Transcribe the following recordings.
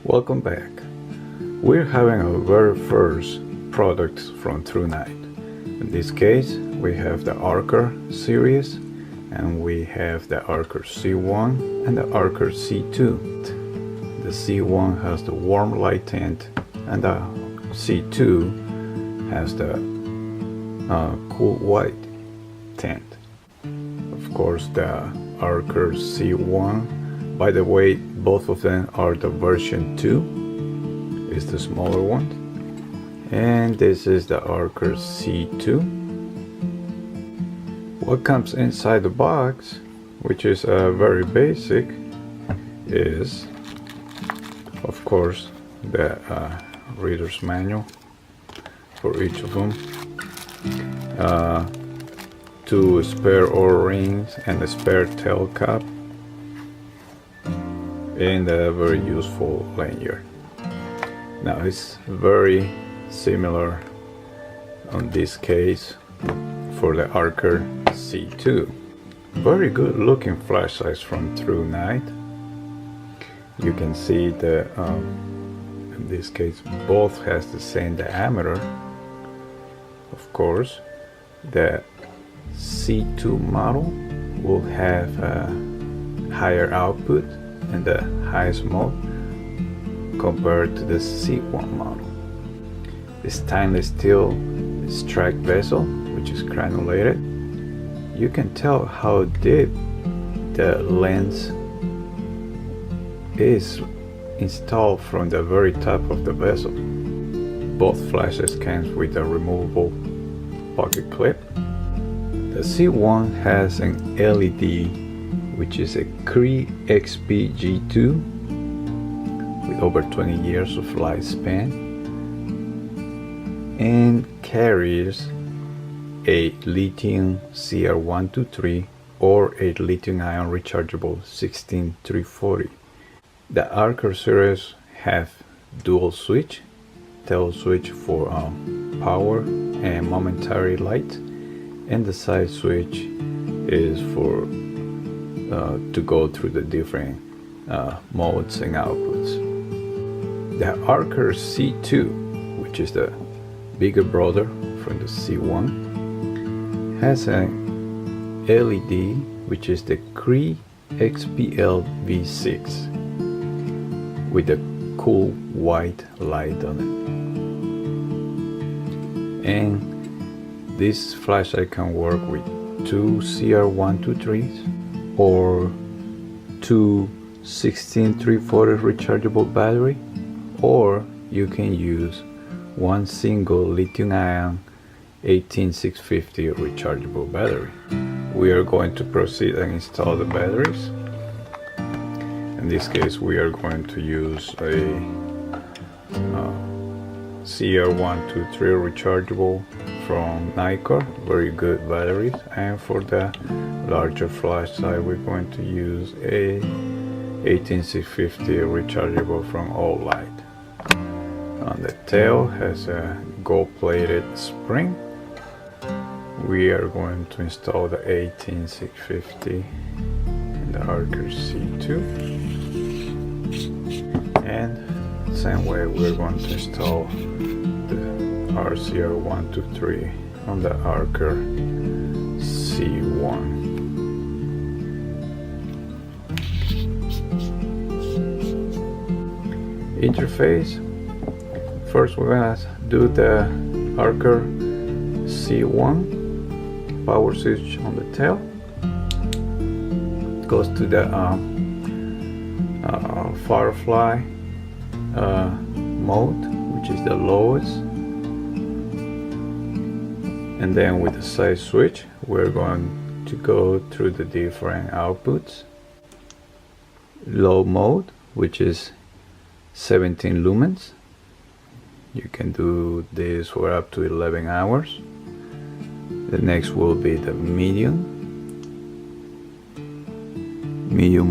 Welcome back. We're having our very first product from Thrunite. In this case, we have the Archer series, and we have the Archer C1 and the Archer C2. The C1 has the warm light tint, and the C2 has the cool white tint. Of course, the Archer C1, by the way, both of them are the version 2, is the smaller one, and this is the Archer C2. What comes inside the box, which is very basic, is of course the reader's manual for each of them, 2 spare O-rings and a spare tail cap, and a very useful lanyard. Now it's very similar on this case for the Archer C2. Very good looking flashlights from Thrunite. You can see the in this case both has the same diameter. Of course, the C2 model will have a higher output and the highest mode compared to the C1 model. The stainless steel strike vessel, which is granulated. You can tell how deep the lens is installed from the very top of the vessel. Both flashes came with a removable pocket clip. The C1 has an LED, which is a Cree XP-G2 with over 20 years of lifespan, and carries a lithium CR123 or a lithium-ion rechargeable 16340. The Archer series have dual switch, tail switch for power and momentary light, and the side switch is for to go through the different modes and outputs. The Archer C2, which is the bigger brother from the C1, has an LED, which is the Cree XPL V6 with a cool white light on it. And this flashlight can work with 2 CR123s or 2 16340 rechargeable battery, or you can use one single lithium-ion 18650 rechargeable battery. We are going to proceed and install the batteries. In this case, we are going to use a CR123 rechargeable from Nikon, very good batteries, and for the larger flashlight we're going to use a 18650 rechargeable from Olight. On the tail has a gold-plated spring. We are going to install the 18650 in the Archer C2, and same way we're going to install the RCR123 on the Archer C1. Interface. First we're gonna do the Archer C1 power switch on the tail. It goes to the Firefly mode, which is the lowest, and then with the side switch we're going to go through the different outputs. Low mode, which is 17 lumens. You can do this for up to 11 hours. The next will be the medium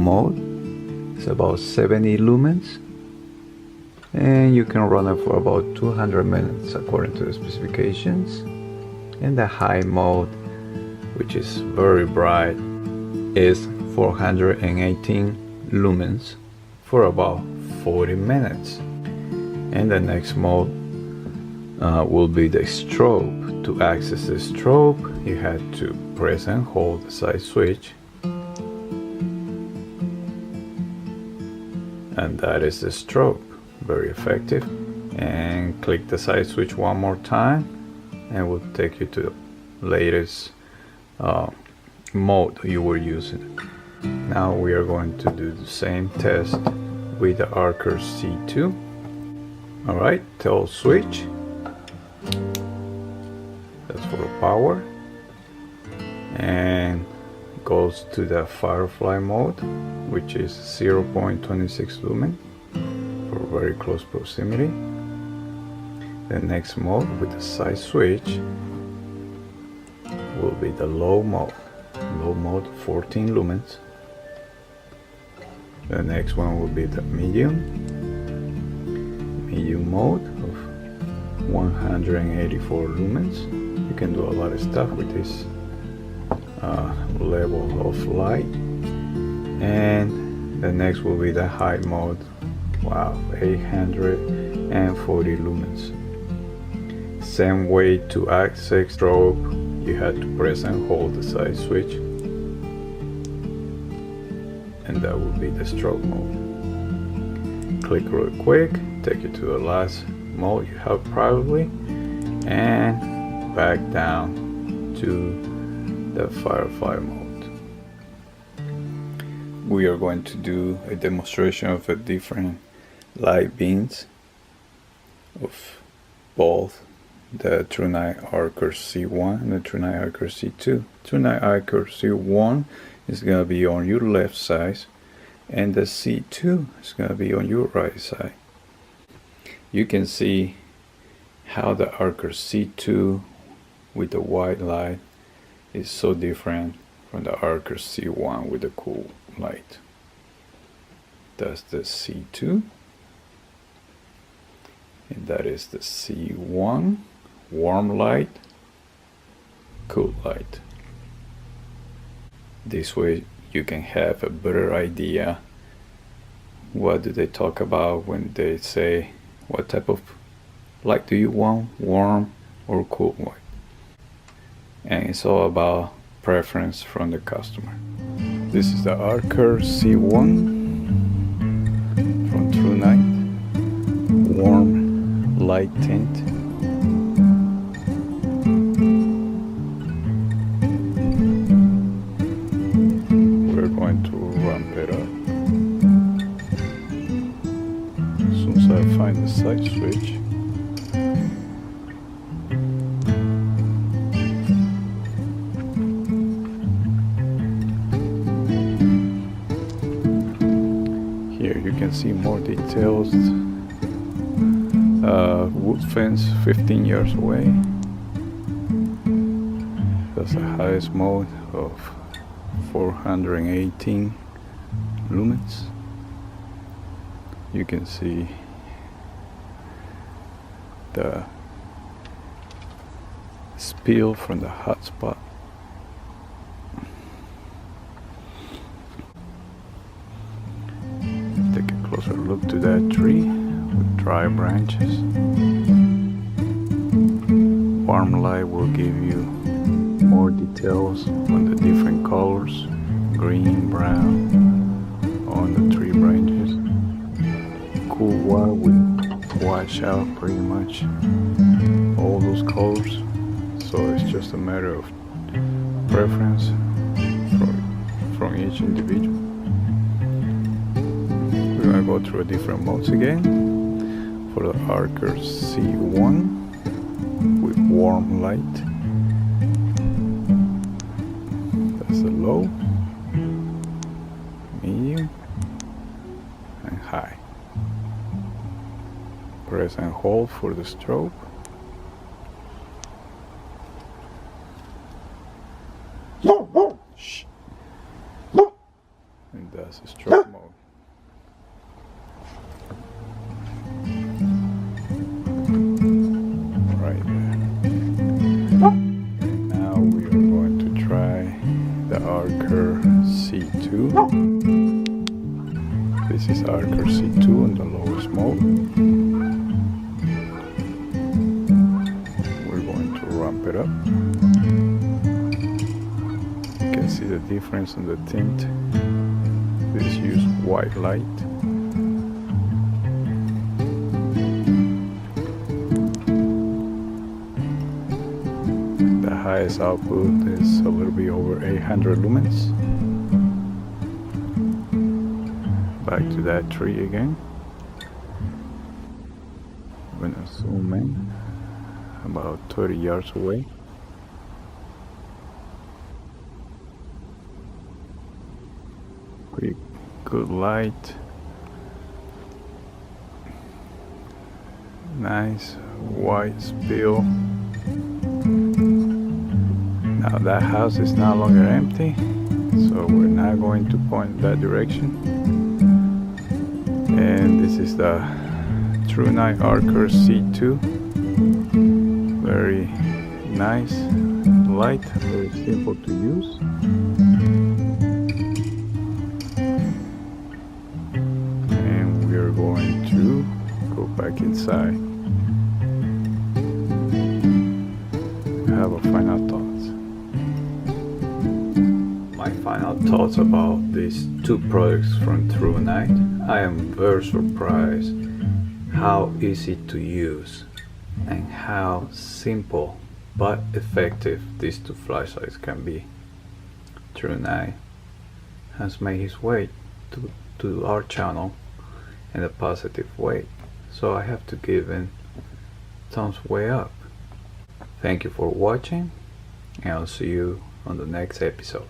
mode. It's about 70 lumens, and you can run it for about 200 minutes according to the specifications. And the high mode, which is very bright, is 418 lumens for about 40 minutes. And the next mode will be the strobe. To access the strobe, you have to press and hold the side switch, and that is the strobe. Very effective. And click the side switch one more time and it will take you to the latest mode you were using. Now we are going to do the same test with the Archer C2. Alright, tail switch, that's for the power, and goes to the firefly mode, which is 0.26 lumen for very close proximity. The next mode with the side switch will be the low mode. Low mode 14 lumens. The next one will be the medium mode of 184 lumens. You can do a lot of stuff with this level of light. And the next will be the high mode. Wow, 840 lumens. Same way to access strobe, you had to press and hold the side switch, and that will be the strobe mode. Click real quick, take you to the last mode you have probably, and back down to the firefly mode. We are going to do a demonstration of the different light beams of both the Thrunite Archer C1 and the Thrunite Archer C2. Thrunite Archer C1 is going to be on your left side, and the C2 is going to be on your right side. You can see how the Archer C2 with the white light is so different from the Archer C1 with the cool light. That's the C2, and that is the C1, warm light, cool light. This way you can have a better idea what do they talk about when they say what type of light do you want, warm or cool light. And it's all about preference from the customer. This is the Archer C1 from Thrunite, warm light tint. We're going to ramp it up. As soon as I find the side switch, here you can see more details. Wood fence 15 years away. That's the highest mode of 418 lumens. You can see the spill from the hotspot. Take a closer look to that tree with dry branches. Warm light will give you more details on the different colors, green, brown, on the tree branches. Cool white will wash out pretty much all those colors, so it's just a matter of preference from each individual. We're going to go through different modes again. For the Archer C1 with warm light, that's the low, medium and high. Press and hold for the strobe. Shh. And that's the strobe mode. Right there. And now we are going to try the Archer C2. This is Archer C2 on the low difference in the tint. This use white light. The highest output is a little bit over 800 lumens. Back to that tree again. I'm gonna zoom in about 30 yards away. Pretty good light. Nice white spill. Now that house is no longer empty, so we're not going to point that direction. And this is the Thrunite Archer C2. Very nice light, very simple to use. And we are going to go back inside. Have a final thoughts. My final thoughts about these two products from Thrunite. I am very surprised how easy to use and how simple but effective these two flashlights can be. Thrunite has made his way to our channel in a positive way, so I have to give him thumbs way up. Thank you for watching, and I'll see you on the next episode.